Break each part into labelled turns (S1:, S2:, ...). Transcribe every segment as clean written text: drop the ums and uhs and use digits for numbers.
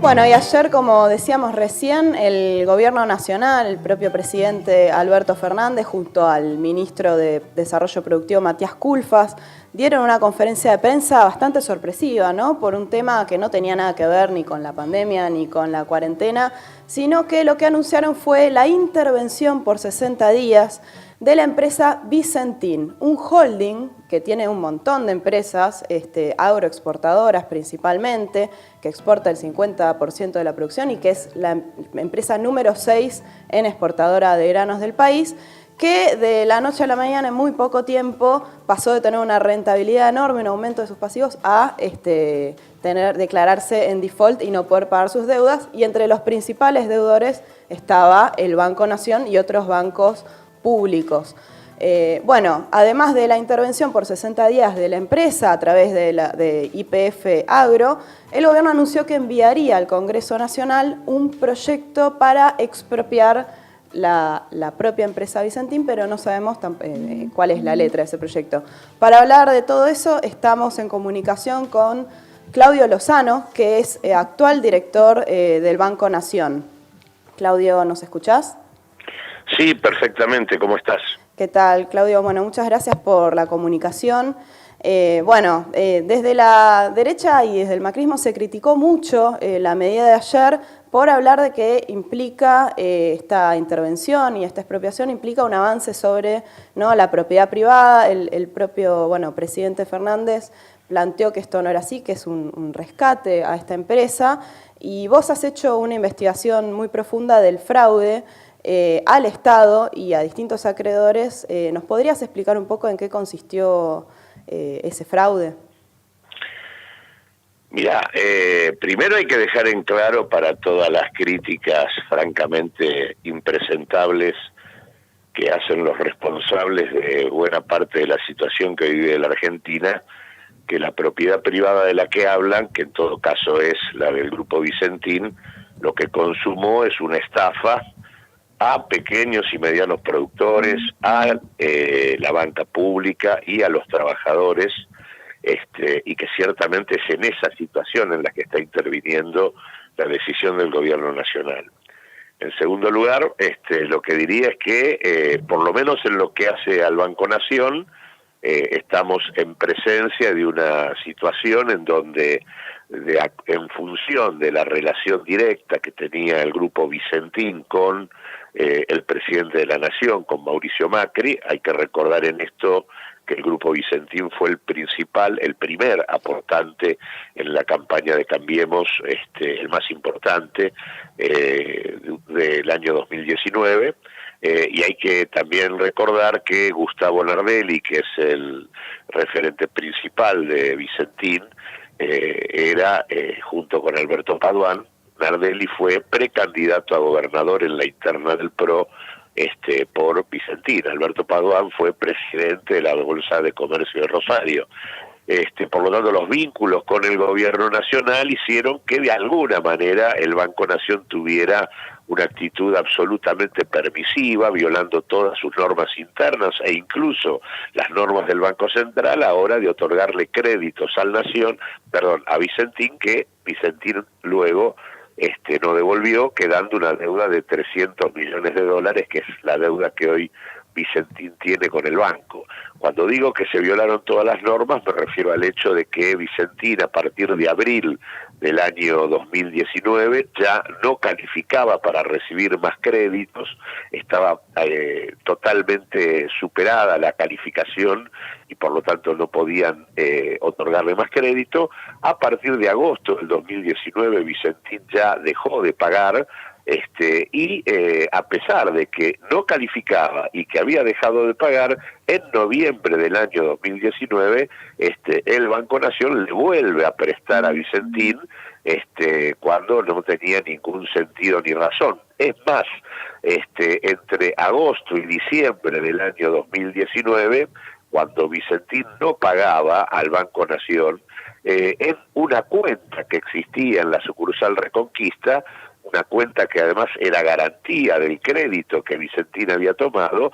S1: Bueno, y ayer, como decíamos recién, el Gobierno Nacional, el propio presidente Alberto Fernández, junto al ministro de Desarrollo Productivo Matías Culfas, dieron una conferencia de prensa bastante sorpresiva, ¿no? Por un tema que no tenía nada que ver ni con la pandemia ni con la cuarentena, sino que lo que anunciaron fue la intervención por 60 días de la empresa Vicentin, un holding que tiene un montón de empresas agroexportadoras principalmente, que exporta el 50% de la producción y que es la empresa número 6 en exportadora de granos del país, que de la noche a la mañana, en muy poco tiempo, pasó de tener una rentabilidad enorme, un aumento de sus pasivos, a declararse en default y no poder pagar sus deudas. Y entre los principales deudores estaba el Banco Nación y otros bancos públicos. Bueno, además de la intervención por 60 días de la empresa a través de YPF Agro, el gobierno anunció que enviaría al Congreso Nacional un proyecto para expropiar la propia empresa Vicentin, pero no sabemos cuál es la letra de ese proyecto. Para hablar de todo eso, estamos en comunicación con Claudio Lozano, que es actual director del Banco Nación. Claudio, ¿nos escuchás?
S2: Sí, perfectamente. ¿Cómo estás?
S1: ¿Qué tal, Claudio? Bueno, muchas gracias por la comunicación. Desde la derecha y desde el macrismo se criticó mucho la medida de ayer por hablar de que implica esta intervención y esta expropiación implica un avance sobre, ¿no?, la propiedad privada. El propio presidente Fernández planteó que esto no era así, que es un rescate a esta empresa. Y vos has hecho una investigación muy profunda del fraude al Estado y a distintos acreedores. ¿Nos podrías explicar un poco en qué consistió ese fraude?
S2: Mirá, primero hay que dejar en claro para todas las críticas francamente impresentables que hacen los responsables de buena parte de la situación que vive la Argentina, que la propiedad privada de la que hablan, que en todo caso es la del Grupo Vicentin, lo que consumó es una estafa a pequeños y medianos productores, a la banca pública y a los trabajadores, y que ciertamente es en esa situación en la que está interviniendo la decisión del gobierno nacional. En segundo lugar, lo que diría es que, por lo menos en lo que hace al Banco Nación, estamos en presencia de una situación en donde, en función de la relación directa que tenía el Grupo Vicentin con el presidente de la Nación, con Mauricio Macri, hay que recordar en esto que el Grupo Vicentin fue el primer aportante en la campaña de Cambiemos, el más importante del año 2019, y hay que también recordar que Gustavo Nardelli, que es el referente principal de Vicentin, era, junto con Alberto Paduan, Nardelli fue precandidato a gobernador en la interna del PRO por Vicentin. Alberto Paduan fue presidente de la Bolsa de Comercio de Rosario. Por lo tanto, los vínculos con el gobierno nacional hicieron que de alguna manera el Banco Nación tuviera una actitud absolutamente permisiva, violando todas sus normas internas e incluso las normas del Banco Central a la hora de otorgarle créditos a Vicentin, que Vicentin luego no devolvió, quedando una deuda de $300 millones, que es la deuda que hoy Vicentin tiene con el banco. Cuando digo que se violaron todas las normas, me refiero al hecho de que Vicentin, a partir de abril del año 2019, ya no calificaba para recibir más créditos, estaba totalmente superada la calificación y por lo tanto no podían otorgarle más crédito. A partir de agosto del 2019, Vicentin ya dejó de pagar, a pesar de que no calificaba y que había dejado de pagar, en noviembre del año 2019, el Banco Nación le vuelve a prestar a Vicentin, cuando no tenía ningún sentido ni razón. Es más, entre agosto y diciembre del año 2019, cuando Vicentin no pagaba al Banco Nación, en una cuenta que existía en la sucursal Reconquista, una cuenta que además era garantía del crédito que Vicentín había tomado,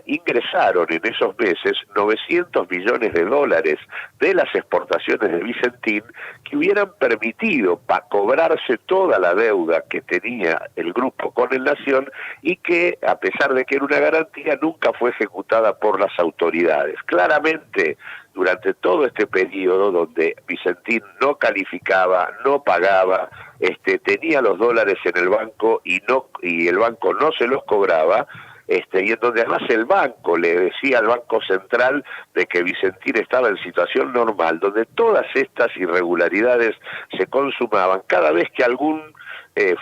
S2: ingresaron en esos meses 900 millones de dólares de las exportaciones de Vicentín que hubieran permitido cobrarse toda la deuda que tenía el grupo con el Nación y que, a pesar de que era una garantía, nunca fue ejecutada por las autoridades. Claramente, durante todo este periodo donde Vicentín no calificaba, no pagaba, tenía los dólares en el banco y el banco no se los cobraba, y en donde además el banco le decía al Banco Central de que Vicentín estaba en situación normal, donde todas estas irregularidades se consumaban cada vez que algún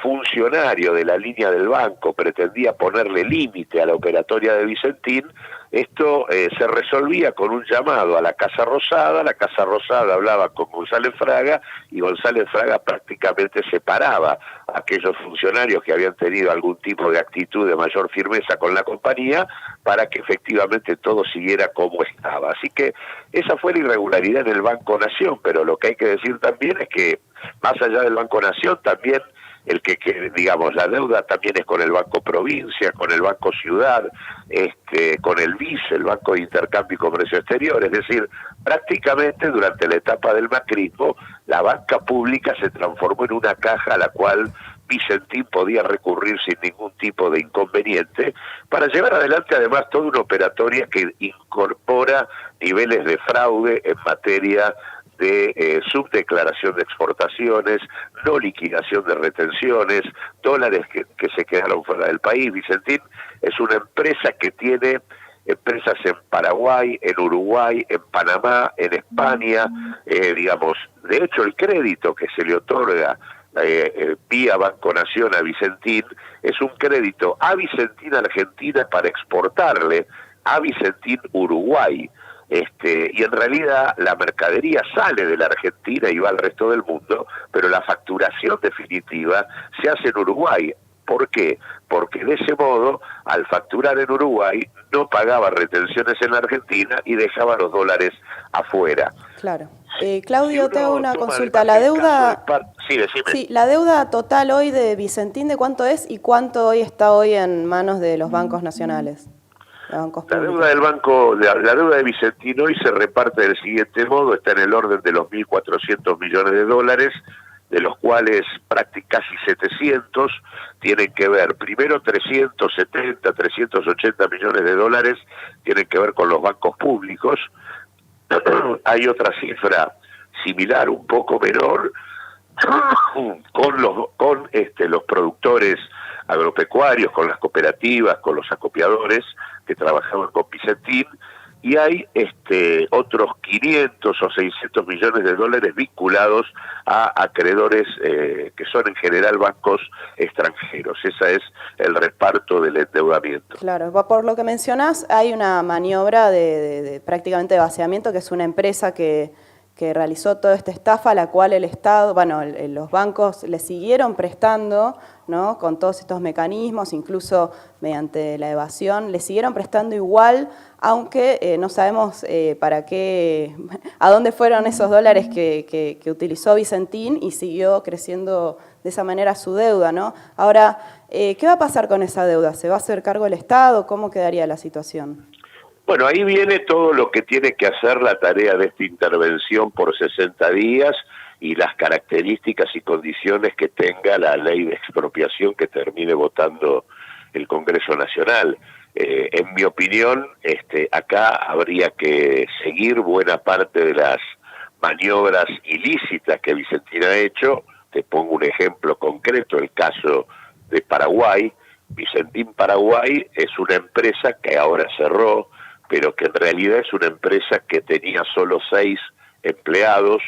S2: funcionario de la línea del banco pretendía ponerle límite a la operatoria de Vicentín. Esto se resolvía con un llamado a la Casa Rosada hablaba con González Fraga y González Fraga prácticamente separaba a aquellos funcionarios que habían tenido algún tipo de actitud de mayor firmeza con la compañía para que efectivamente todo siguiera como estaba. Así que esa fue la irregularidad en el Banco Nación, pero lo que hay que decir también es que más allá del Banco Nación también digamos, la deuda también es con el Banco Provincia, con el Banco Ciudad, con el BIS, el Banco de Intercambio y Comercio Exterior, es decir, prácticamente durante la etapa del macrismo, la banca pública se transformó en una caja a la cual Vicentín podía recurrir sin ningún tipo de inconveniente para llevar adelante además toda una operatoria que incorpora niveles de fraude en materia de subdeclaración de exportaciones, no liquidación de retenciones, dólares que se quedaron fuera del país. Vicentín es una empresa que tiene empresas en Paraguay, en Uruguay, en Panamá, en España, digamos, de hecho el crédito que se le otorga vía Banco Nación a Vicentín es un crédito a Vicentín Argentina para exportarle a Vicentín Uruguay. Y en realidad la mercadería sale de la Argentina y va al resto del mundo, pero la facturación definitiva se hace en Uruguay. ¿Por qué? Porque de ese modo, al facturar en Uruguay, no pagaba retenciones en la Argentina y dejaba los dólares afuera.
S1: Claro. Claudio, te hago una consulta. La deuda,
S2: sí, decime.
S1: Sí, la deuda total hoy de Vicentín, ¿de cuánto es y cuánto hoy está hoy en manos de los bancos nacionales?
S2: La deuda del banco, la deuda de Vicentín hoy se reparte del siguiente modo, está en el orden de los 1.400 millones de dólares, de los cuales casi 700 tienen que ver, primero 370, 380 millones de dólares tienen que ver con los bancos públicos. Hay otra cifra similar, un poco menor, con los productores agropecuarios, con las cooperativas, con los acopiadores que trabajaban con Vicentín, y hay otros 500 o 600 millones de dólares vinculados a acreedores que son en general bancos extranjeros. Ese es el reparto del endeudamiento.
S1: Claro, por lo que mencionás, hay una maniobra de prácticamente de vaciamiento, que es una empresa que realizó toda esta estafa, a la cual el Estado, los bancos le siguieron prestando, ¿no? Con todos estos mecanismos, incluso mediante la evasión, le siguieron prestando igual, aunque no sabemos para qué, a dónde fueron esos dólares que utilizó Vicentín y siguió creciendo de esa manera su deuda, ¿no? Ahora, ¿qué va a pasar con esa deuda? ¿Se va a hacer cargo el Estado? ¿Cómo quedaría la situación?
S2: Bueno, ahí viene todo lo que tiene que hacer la tarea de esta intervención por 60 días y las características y condiciones que tenga la ley de expropiación que termine votando el Congreso Nacional. En mi opinión, acá habría que seguir buena parte de las maniobras ilícitas que Vicentín ha hecho. Te pongo un ejemplo concreto, el caso de Paraguay. Vicentín Paraguay es una empresa que ahora cerró, pero que en realidad es una empresa que tenía solo 6 empleados,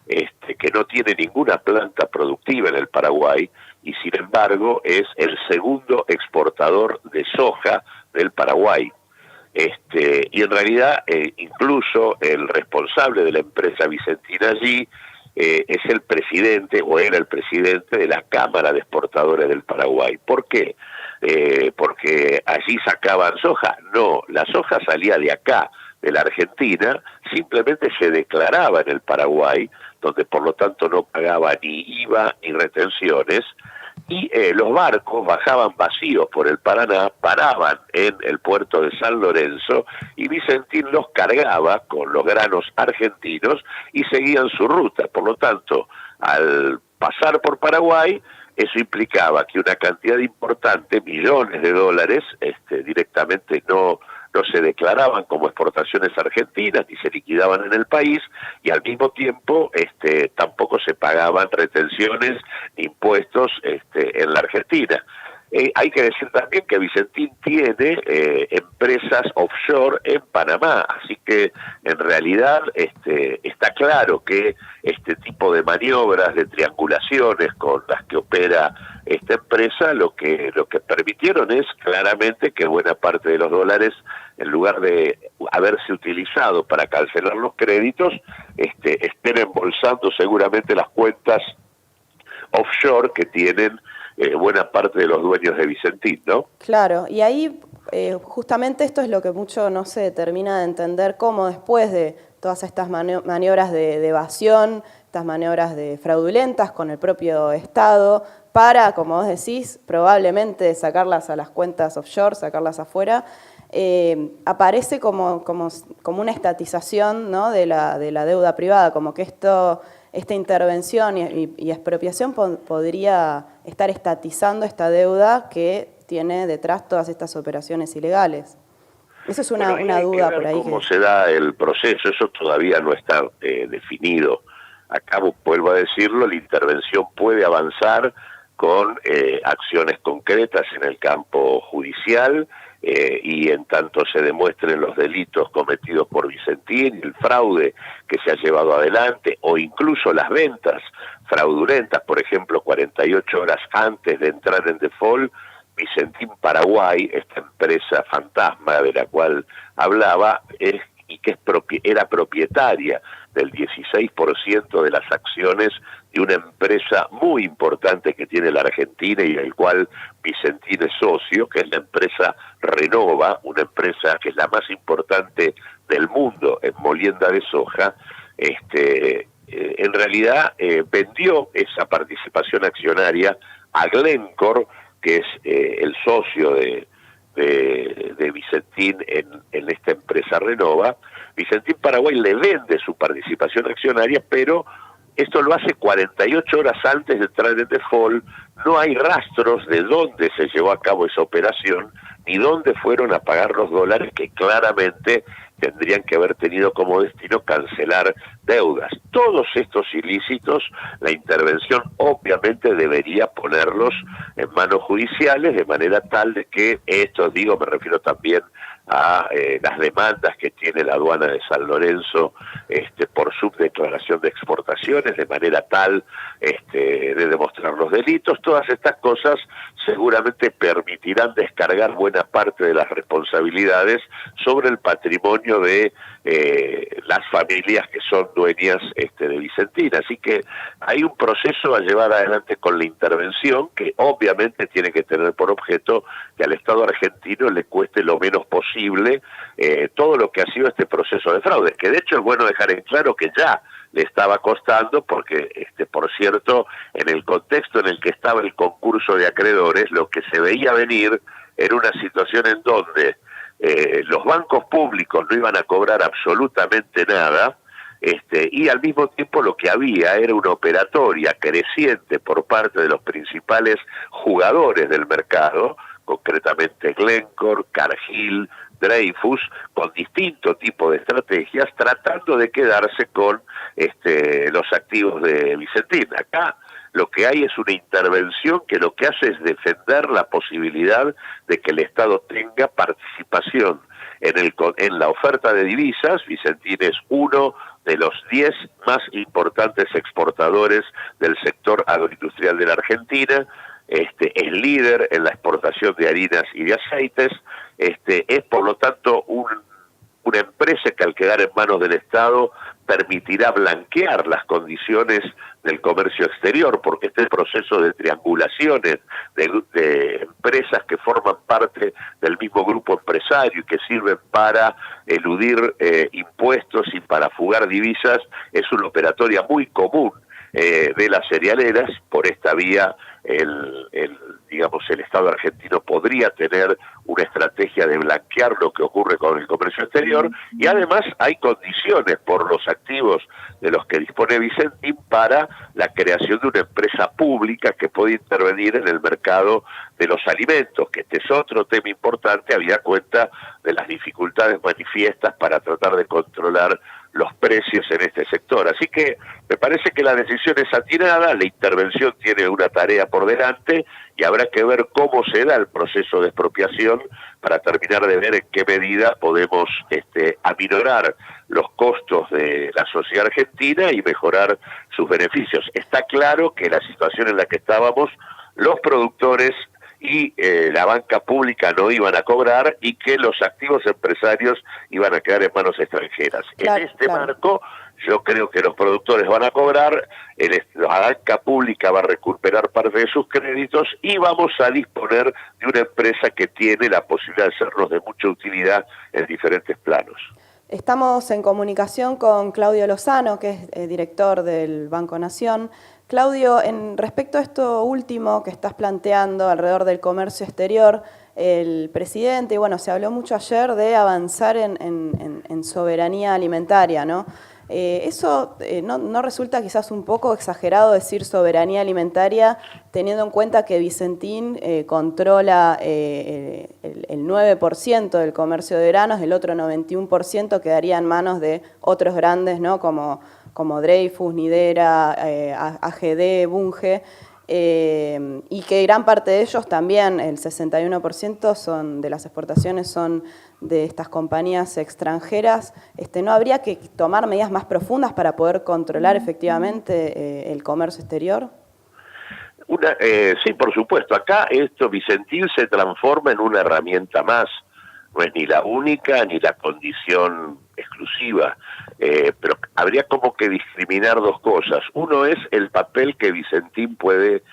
S2: que no tiene ninguna planta productiva en el Paraguay, y sin embargo es el segundo exportador de soja del Paraguay. Y en realidad incluso el responsable de la empresa Vicentina allí es el presidente, o era el presidente de la Cámara de Exportadores del Paraguay. ¿Por qué? Porque allí sacaban soja. No, la soja salía de acá, de la Argentina, simplemente se declaraba en el Paraguay, donde por lo tanto no pagaba ni IVA ni retenciones, y los barcos bajaban vacíos por el Paraná, paraban en el puerto de San Lorenzo y Vicentín los cargaba con los granos argentinos y seguían su ruta. Por lo tanto, al pasar por Paraguay, eso implicaba que una cantidad importante, millones de dólares, directamente no se declaraban como exportaciones argentinas ni se liquidaban en el país, y al mismo tiempo tampoco se pagaban retenciones ni impuestos en la Argentina. Hay que decir también que Vicentín tiene empresas offshore en Panamá, así que en realidad está claro que este tipo de maniobras, de triangulaciones con las que opera esta empresa, lo que permitieron es claramente que buena parte de los dólares, en lugar de haberse utilizado para cancelar los créditos, estén embolsando seguramente las cuentas offshore que tienen buena parte de los dueños de Vicentín, ¿no?
S1: Claro, y ahí justamente esto es lo que mucho no se termina de entender, cómo después de todas estas maniobras de evasión, estas maniobras fraudulentas con el propio Estado, para, como vos decís, probablemente sacarlas a las cuentas offshore, sacarlas afuera, aparece como una estatización, ¿no?, de la deuda privada, como que esta intervención y expropiación podría estar estatizando esta deuda que tiene detrás todas estas operaciones ilegales. Eso es una duda por ahí.
S2: ¿Cómo se da el proceso? Eso todavía no está definido. Acá, vuelvo a decirlo, la intervención puede avanzar con acciones concretas en el campo judicial, y en tanto se demuestren los delitos cometidos por Vicentín, el fraude que se ha llevado adelante, o incluso las ventas fraudulentas, por ejemplo, 48 horas antes de entrar en default, Vicentín Paraguay, esta empresa fantasma de la cual hablaba, era propietaria del 16% de las acciones de una empresa muy importante que tiene la Argentina y del cual Vicentín es socio, que es la empresa Renova, una empresa que es la más importante del mundo en molienda de soja. En realidad vendió esa participación accionaria a Glencore, que es el socio de Vicentín en esta empresa Renova. Vicentín Paraguay le vende su participación accionaria, pero esto lo hace 48 horas antes de entrar en default. No hay rastros de dónde se llevó a cabo esa operación, ni dónde fueron a pagar los dólares que claramente tendrían que haber tenido como destino cancelar deudas. Todos estos ilícitos, la intervención obviamente debería ponerlos en manos judiciales, de manera tal de que esto, me refiero también a las demandas que tiene la aduana de San Lorenzo por subdeclaración de exportaciones, de manera tal de demostrar los delitos. Todas estas cosas seguramente permitirán descargar buena parte de las responsabilidades sobre el patrimonio de las familias que son dueñas de Vicentín. Así que hay un proceso a llevar adelante con la intervención que obviamente tiene que tener por objeto que al Estado argentino le cueste lo menos posible todo lo que ha sido este proceso de fraude, que de hecho es bueno dejar en claro que ya le estaba costando, porque, por cierto, en el contexto en el que estaba el concurso de acreedores, lo que se veía venir era una situación en donde los bancos públicos no iban a cobrar absolutamente nada, y al mismo tiempo lo que había era una operatoria creciente por parte de los principales jugadores del mercado, concretamente Glencore, Cargill, Dreyfus, con distinto tipo de estrategias, tratando de quedarse con los activos de Vicentín. Acá lo que hay es una intervención que lo que hace es defender la posibilidad de que el Estado tenga participación en la oferta de divisas. Vicentín es uno de los 10 más importantes exportadores del sector agroindustrial de la Argentina, es líder en la exportación de harinas y de aceites, es por lo tanto una empresa que al quedar en manos del Estado permitirá blanquear las condiciones del comercio exterior, porque este proceso de triangulaciones de empresas que forman parte del mismo grupo empresario y que sirven para eludir impuestos y para fugar divisas es una operatoria muy común de las cerealeras. Por esta vía digamos, el Estado argentino podría tener una estrategia de blanquear lo que ocurre con el comercio exterior, y además hay condiciones por los activos de los que dispone Vicentín para la creación de una empresa pública que puede intervenir en el mercado de los alimentos, que este es otro tema importante, habida cuenta de las dificultades manifiestas para tratar de controlar los precios en este sector. Así que me parece que la decisión es atinada, la intervención tiene una tarea por delante y habrá que ver cómo se da el proceso de expropiación para terminar de ver en qué medida podemos aminorar los costos de la sociedad argentina y mejorar sus beneficios. Está claro que la situación en la que estábamos, los productores y la banca pública no iban a cobrar y que los activos empresarios iban a quedar en manos extranjeras. Claro, en este marco, yo creo que los productores van a cobrar, la banca pública va a recuperar parte de sus créditos y vamos a disponer de una empresa que tiene la posibilidad de sernos de mucha utilidad en diferentes planos.
S1: Estamos en comunicación con Claudio Lozano, que es director del Banco Nación. Claudio, respecto a esto último que estás planteando alrededor del comercio exterior, el presidente, bueno, se habló mucho ayer de avanzar en soberanía alimentaria, ¿no? ¿Eso no resulta quizás un poco exagerado decir soberanía alimentaria, teniendo en cuenta que Vicentín controla el 9% del comercio de granos, el otro 91% quedaría en manos de otros grandes, ¿no? como Dreyfus, Nidera, AGD, Bunge, y que gran parte de ellos también, el 61% de las exportaciones son de estas compañías extranjeras? ¿No habría que tomar medidas más profundas para poder controlar efectivamente el comercio exterior?
S2: Sí, por supuesto. Acá Vicentín se transforma en una herramienta más. No es ni la única ni la condición exclusiva, pero habría como que discriminar dos cosas. Uno es el papel que Vicentín puede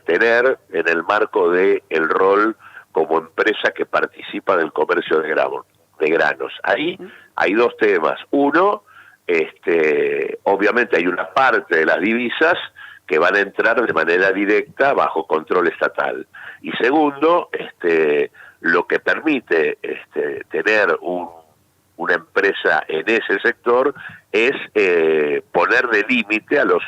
S2: tener en el marco de el rol como empresa que participa del comercio de granos. Ahí hay dos temas. Uno, obviamente hay una parte de las divisas que van a entrar de manera directa bajo control estatal. Y segundo, lo que permite tener una empresa en ese sector es poner de límite a los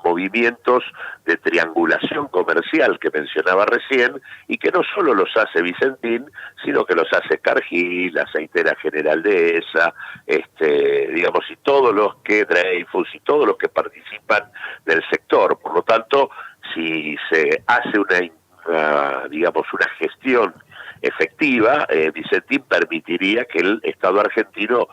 S2: movimientos de triangulación comercial que mencionaba recién, y que no solo los hace Vicentín, sino que los hace Cargill, la Aceitera General de ESA, digamos, y todos los que Dreyfus y todos los que participan del sector. Por lo tanto, si se hace una gestión efectiva, Vicentín permitiría que el Estado argentino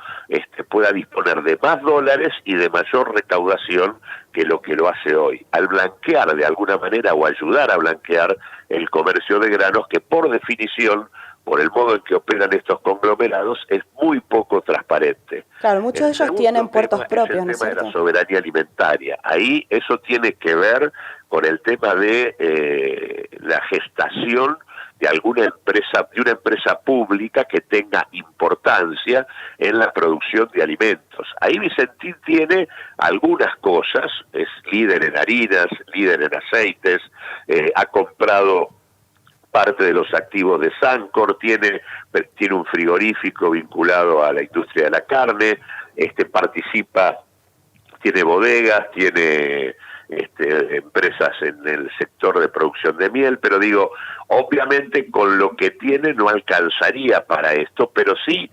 S2: pueda disponer de más dólares y de mayor recaudación que lo hace hoy, al blanquear de alguna manera o ayudar a blanquear el comercio de granos, que por definición, por el modo en que operan estos conglomerados, es muy poco transparente.
S1: Claro, muchos de ellos tienen puertos propios, ¿no es cierto?
S2: El tema de la soberanía alimentaria. Ahí eso tiene que ver con el tema de la gestación de una empresa pública que tenga importancia en la producción de alimentos. Ahí Vicentín tiene algunas cosas, es líder en harinas, líder en aceites, ha comprado parte de los activos de Sancor, tiene un frigorífico vinculado a la industria de la carne, participa, tiene bodegas, tiene empresas en el sector de producción de miel, pero digo, obviamente con lo que tiene no alcanzaría para esto, pero sí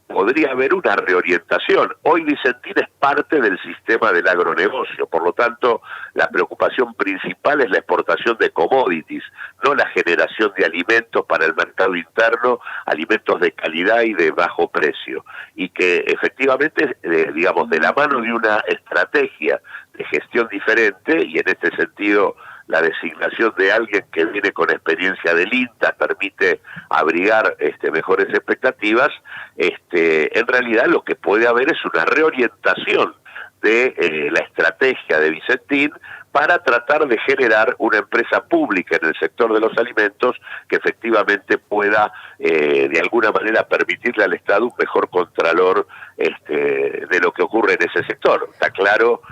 S2: podría haber una reorientación. Hoy Vicentín es parte del sistema del agronegocio, por lo tanto la preocupación principal es la exportación de commodities, no la generación de alimentos para el mercado interno, alimentos de calidad y de bajo precio, y que efectivamente, digamos, de la mano de una estrategia de gestión diferente, y en este sentido la designación de alguien que viene con experiencia del INTA permite abrigar mejores expectativas, en realidad lo que puede haber es una reorientación de la estrategia de Vicentín para tratar de generar una empresa pública en el sector de los alimentos que efectivamente pueda de alguna manera permitirle al Estado un mejor contralor de lo que ocurre en ese sector. Está claro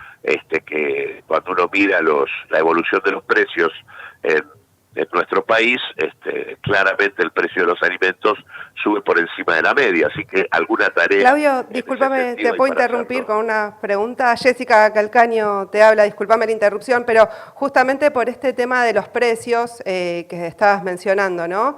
S2: que cuando uno mira la evolución de los precios en nuestro país, claramente el precio de los alimentos sube por encima de la media, así que alguna tarea...
S3: Claudio, discúlpame, te puedo interrumpir con una pregunta. Jessica Calcaño te habla, discúlpame la interrupción, pero justamente por este tema de los precios que estabas mencionando, ¿no?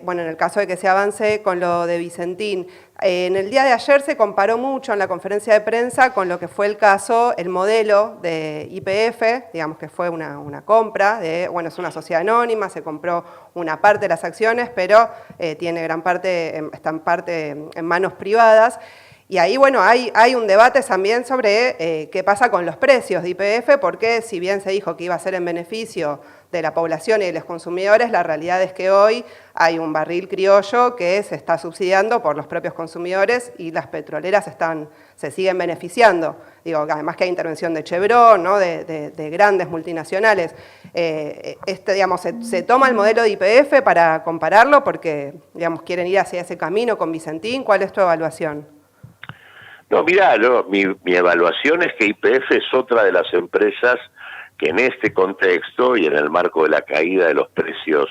S3: Bueno, en el caso de que se avance con lo de Vicentín. En el día de ayer se comparó mucho en la conferencia de prensa con lo que fue el caso, el modelo de YPF, digamos que fue una compra, bueno, es una sociedad anónima, se compró una parte de las acciones, pero tiene gran parte, está en parte en manos privadas. Y ahí, bueno, hay un debate también sobre qué pasa con los precios de YPF, porque si bien se dijo que iba a ser en beneficio de la población y de los consumidores, la realidad es que hoy hay un barril criollo que se está subsidiando por los propios consumidores y las petroleras se siguen beneficiando. Digo, además que hay intervención de Chevron, ¿no? de grandes multinacionales. Digamos, se toma el modelo de YPF para compararlo porque, digamos, quieren ir hacia ese camino con Vicentín. ¿Cuál es tu evaluación?
S2: No, mirá, mi evaluación es que YPF es otra de las empresas que en este contexto y en el marco de la caída de los precios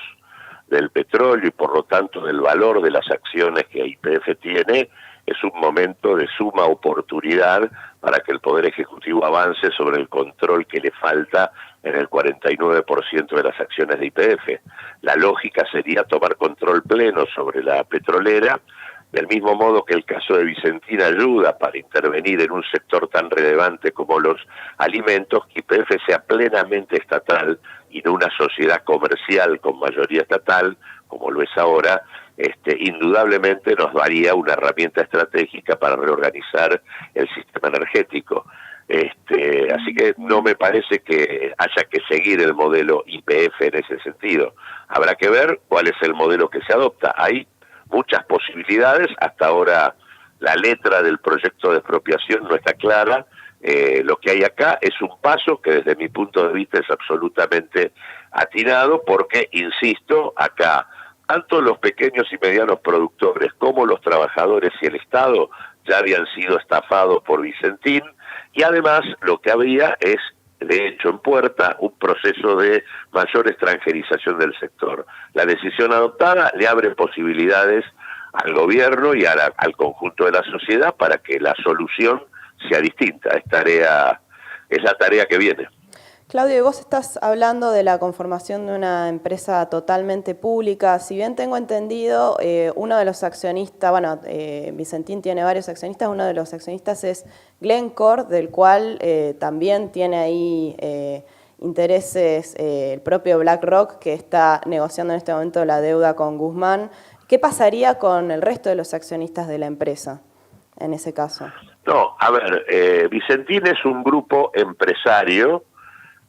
S2: del petróleo y por lo tanto del valor de las acciones que YPF tiene, es un momento de suma oportunidad para que el Poder Ejecutivo avance sobre el control que le falta en el 49% de las acciones de YPF. La lógica sería tomar control pleno sobre la petrolera, del mismo modo que el caso de Vicentín ayuda para intervenir en un sector tan relevante como los alimentos, que YPF sea plenamente estatal y no una sociedad comercial con mayoría estatal, como lo es ahora, indudablemente nos daría una herramienta estratégica para reorganizar el sistema energético. Así que no me parece que haya que seguir el modelo YPF en ese sentido. Habrá que ver cuál es el modelo que se adopta. Hay muchas posibilidades, hasta ahora la letra del proyecto de expropiación no está clara. Lo que hay acá es un paso que desde mi punto de vista es absolutamente atinado porque, insisto, acá tanto los pequeños y medianos productores como los trabajadores y el Estado ya habían sido estafados por Vicentín y además lo que había es, de hecho, en puerta un proceso de mayor extranjerización del sector. La decisión adoptada le abre posibilidades al gobierno y al conjunto de la sociedad para que la solución sea distinta. Es la tarea que viene.
S1: Claudio, y vos estás hablando de la conformación de una empresa totalmente pública. Si bien tengo entendido, uno de los accionistas, bueno, Vicentín tiene varios accionistas, uno de los accionistas es Glencore, del cual también tiene ahí intereses el propio BlackRock, que está negociando en este momento la deuda con Guzmán. ¿Qué pasaría con el resto de los accionistas de la empresa en ese caso?
S2: No, a ver, Vicentín es un grupo empresario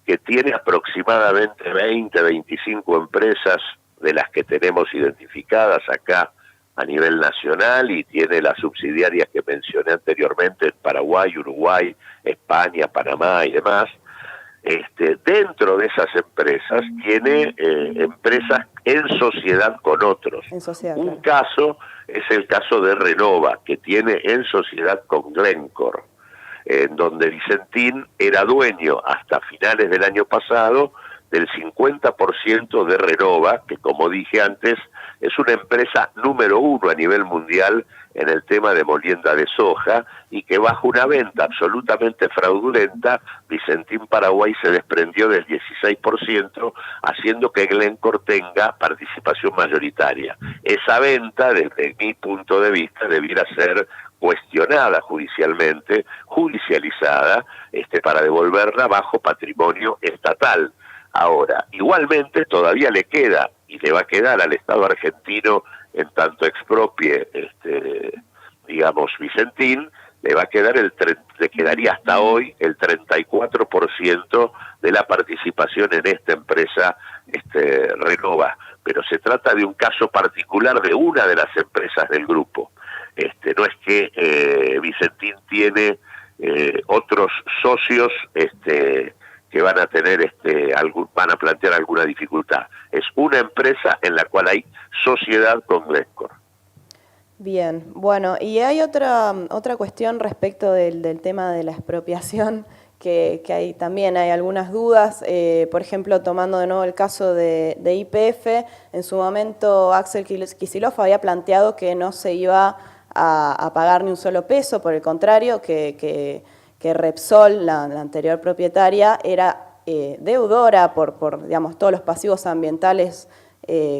S2: que tiene aproximadamente 20, 25 empresas de las que tenemos identificadas acá a nivel nacional y tiene las subsidiarias que mencioné anteriormente en Paraguay, Uruguay, España, Panamá y demás. Dentro de esas empresas tiene empresas en sociedad con otros.
S1: En sociedad,
S2: Un
S1: claro.
S2: caso es el caso de Renova, que tiene en sociedad con Glencore, en donde Vicentín era dueño hasta finales del año pasado del 50% de Renova, que como dije antes, es una empresa número 1 a nivel mundial en el tema de molienda de soja y que bajo una venta absolutamente fraudulenta, Vicentín Paraguay se desprendió del 16%, haciendo que Glencore tenga participación mayoritaria. Esa venta, desde mi punto de vista, debiera ser cuestionada judicialmente, judicializada, para devolverla bajo patrimonio estatal. Ahora, igualmente todavía le queda, y le va a quedar al Estado argentino, en tanto expropie, digamos, Vicentín, le quedaría hasta hoy el 34% de la participación en esta empresa Renova. Pero se trata de un caso particular de una de las empresas del grupo. No es que Vicentín tiene otros socios que van a tener van a plantear alguna dificultad. Es una empresa en la cual hay sociedad con Glencore.
S1: Bien, bueno, y hay otra cuestión respecto del tema de la expropiación que también hay algunas dudas. Por ejemplo, tomando de nuevo el caso de YPF, en su momento Axel Kicillof había planteado que no se iba a pagar ni un solo peso, por el contrario, que Repsol, la anterior propietaria, era deudora por digamos, todos los pasivos ambientales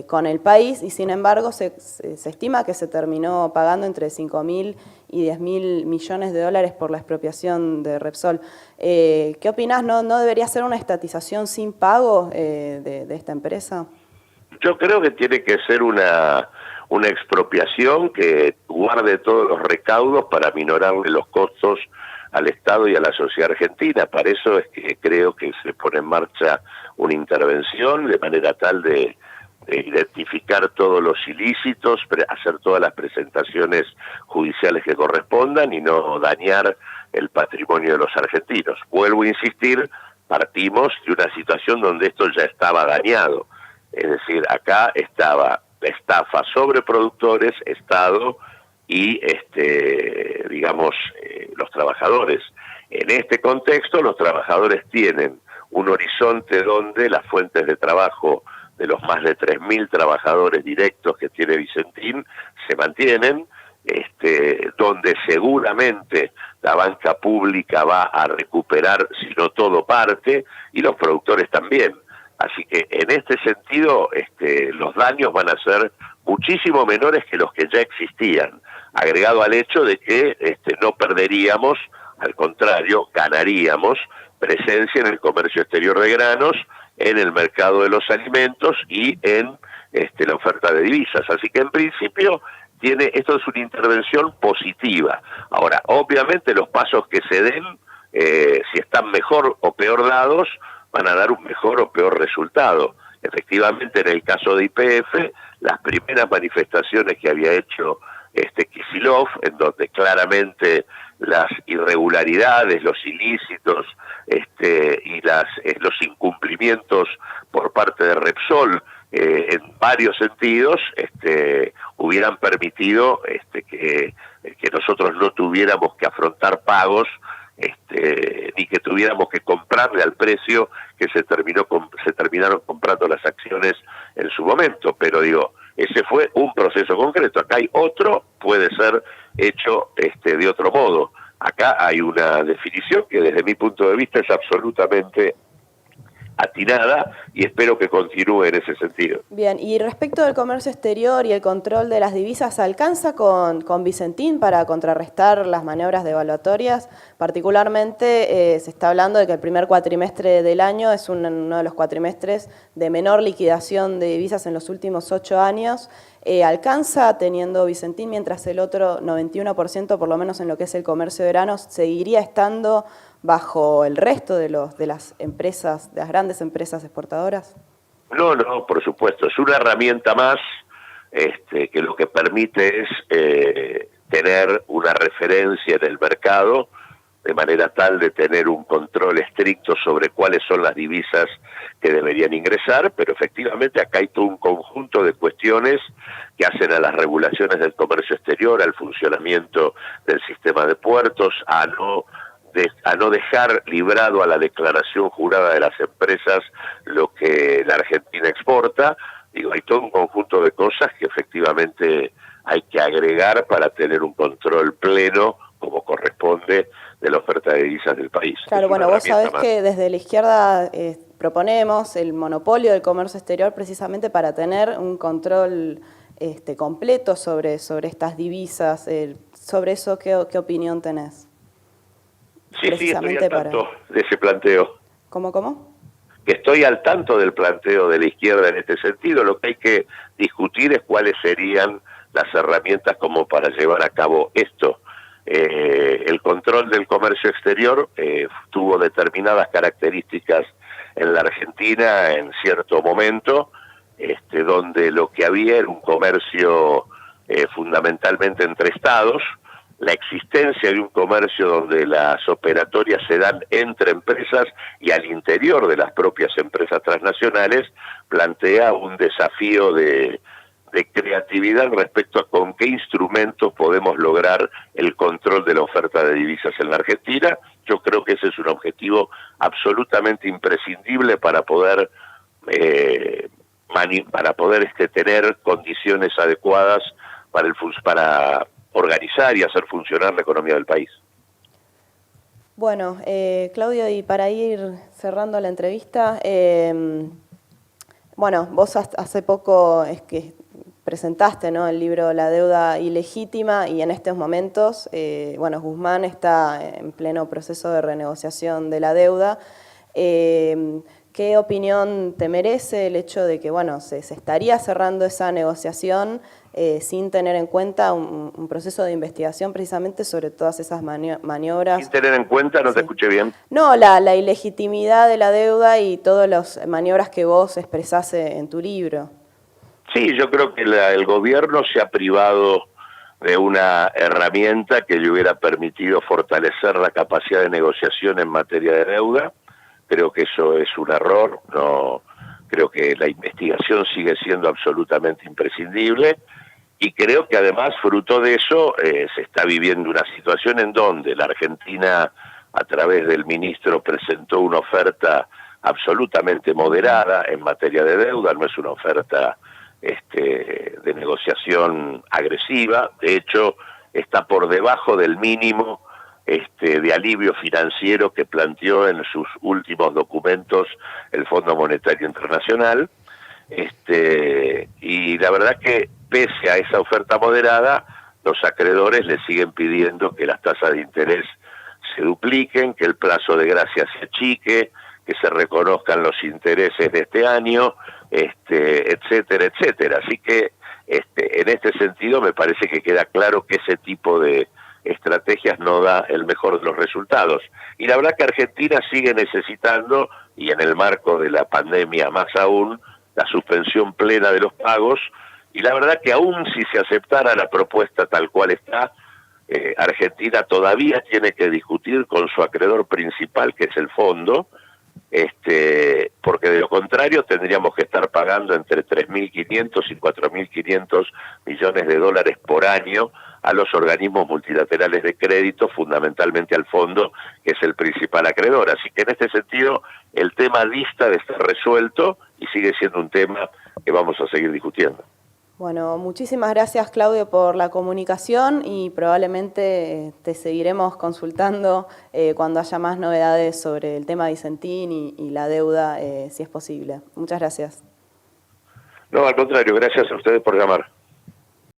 S1: con el país, y sin embargo se estima que se terminó pagando entre 5.000 y 10.000 millones de dólares por la expropiación de Repsol. ¿Qué opinás? ¿No debería ser una estatización sin pago de esta empresa?
S2: Yo creo que tiene que ser una expropiación que guarde todos los recaudos para minorarle los costos al Estado y a la sociedad argentina. Para eso es que creo que se pone en marcha una intervención de manera tal de identificar todos los ilícitos, hacer todas las presentaciones judiciales que correspondan y no dañar el patrimonio de los argentinos. Vuelvo a insistir, partimos de una situación donde esto ya estaba dañado. Es decir, acá estaba la estafa sobre productores, Estado y, digamos, los trabajadores. En este contexto, los trabajadores tienen un horizonte donde las fuentes de trabajo de los más de 3.000 trabajadores directos que tiene Vicentín se mantienen, donde seguramente la banca pública va a recuperar, si no todo, parte, y los productores también. Así que en este sentido los daños van a ser muchísimo menores que los que ya existían, agregado al hecho de que no perderíamos, al contrario, ganaríamos presencia en el comercio exterior de granos, en el mercado de los alimentos y en la oferta de divisas. Así que en principio esto es una intervención positiva. Ahora, obviamente los pasos que se den, si están mejor o peor dados, van a dar un mejor o peor resultado. Efectivamente, en el caso de YPF, las primeras manifestaciones que había hecho Kicillof, en donde claramente las irregularidades, los ilícitos y los incumplimientos por parte de Repsol en varios sentidos hubieran permitido que nosotros no tuviéramos que afrontar pagos ni que tuviéramos que comprarle al precio que se terminaron comprando las acciones en su momento. Pero digo, ese fue un proceso concreto. Acá hay otro, puede ser hecho de otro modo. Acá hay una definición que desde mi punto de vista es absolutamente atinada y espero que continúe en ese sentido.
S1: Bien, y respecto del comercio exterior y el control de las divisas, ¿alcanza con Vicentín para contrarrestar las maniobras devaluatorias? Particularmente se está hablando de que el primer cuatrimestre del año es uno de los cuatrimestres de menor liquidación de divisas en los últimos 8 años. ¿Alcanza teniendo Vicentín, mientras el otro 91%, por lo menos en lo que es el comercio de granos, seguiría estando bajo el resto de las empresas, de las grandes empresas exportadoras?
S2: No, por supuesto. Es una herramienta más que lo que permite es tener una referencia en el mercado, de manera tal de tener un control estricto sobre cuáles son las divisas que deberían ingresar, pero efectivamente acá hay todo un conjunto de cuestiones que hacen a las regulaciones del comercio exterior, al funcionamiento del sistema de puertos, a no dejar librado a la declaración jurada de las empresas lo que la Argentina exporta. Digo, hay todo un conjunto de cosas que efectivamente hay que agregar para tener un control pleno, como corresponde, de la oferta de divisas del país.
S1: Claro, bueno, vos sabés que desde la izquierda proponemos el monopolio del comercio exterior precisamente para tener un control completo sobre estas divisas. Sobre eso, ¿qué opinión tenés?
S2: Sí, estoy al tanto de ese planteo.
S1: ¿Cómo?
S2: Que estoy al tanto del planteo de la izquierda en este sentido. Lo que hay que discutir es cuáles serían las herramientas como para llevar a cabo esto. El control del comercio exterior tuvo determinadas características en la Argentina en cierto momento, donde lo que había era un comercio fundamentalmente entre estados. La existencia de un comercio donde las operatorias se dan entre empresas y al interior de las propias empresas transnacionales plantea un desafío de de creatividad respecto a con qué instrumentos podemos lograr el control de la oferta de divisas en la Argentina. Yo creo que ese es un objetivo absolutamente imprescindible para poder tener condiciones adecuadas para organizar y hacer funcionar la economía del país.
S1: Bueno, Claudio, y para ir cerrando la entrevista, bueno, vos hace poco presentaste, ¿no?, el libro La deuda ilegítima, y en estos momentos, bueno, Guzmán está en pleno proceso de renegociación de la deuda. ¿Qué opinión te merece el hecho de que, bueno, se estaría cerrando esa negociación sin tener en cuenta un proceso de investigación precisamente sobre todas esas maniobras?
S2: Sin tener en cuenta, no
S1: Sí.
S2: te escuché bien.
S1: No, la ilegitimidad de la deuda y todas las maniobras que vos expresás en tu libro.
S2: Sí, yo creo que el gobierno se ha privado de una herramienta que le hubiera permitido fortalecer la capacidad de negociación en materia de deuda. Creo que eso es un error. No, creo que la investigación sigue siendo absolutamente imprescindible, y creo que además, fruto de eso, se está viviendo una situación en donde la Argentina, a través del ministro, presentó una oferta absolutamente moderada en materia de deuda. No es una oferta de negociación agresiva. De hecho, está por debajo del mínimo de alivio financiero que planteó en sus últimos documentos el Fondo Monetario Internacional. Y la verdad que, pese a esa oferta moderada, los acreedores le siguen pidiendo que las tasas de interés se dupliquen, que el plazo de gracia se achique, que se reconozcan los intereses de este año, etcétera, etcétera. Así que en este sentido me parece que queda claro que ese tipo de estrategias no da el mejor de los resultados. Y la verdad que Argentina sigue necesitando, y en el marco de la pandemia más aún, la suspensión plena de los pagos. Y la verdad que aún si se aceptara la propuesta tal cual está, Argentina todavía tiene que discutir con su acreedor principal, que es el fondo, porque de lo contrario tendríamos que estar pagando entre 3.500 y 4.500 millones de dólares por año a los organismos multilaterales de crédito, fundamentalmente al fondo, que es el principal acreedor. Así que en este sentido el tema dista de estar resuelto y sigue siendo un tema que vamos a seguir discutiendo.
S1: Bueno, muchísimas gracias, Claudio, por la comunicación, y probablemente te seguiremos consultando cuando haya más novedades sobre el tema Vicentín y la deuda, si es posible. Muchas gracias.
S2: No, al contrario, gracias a ustedes por llamar.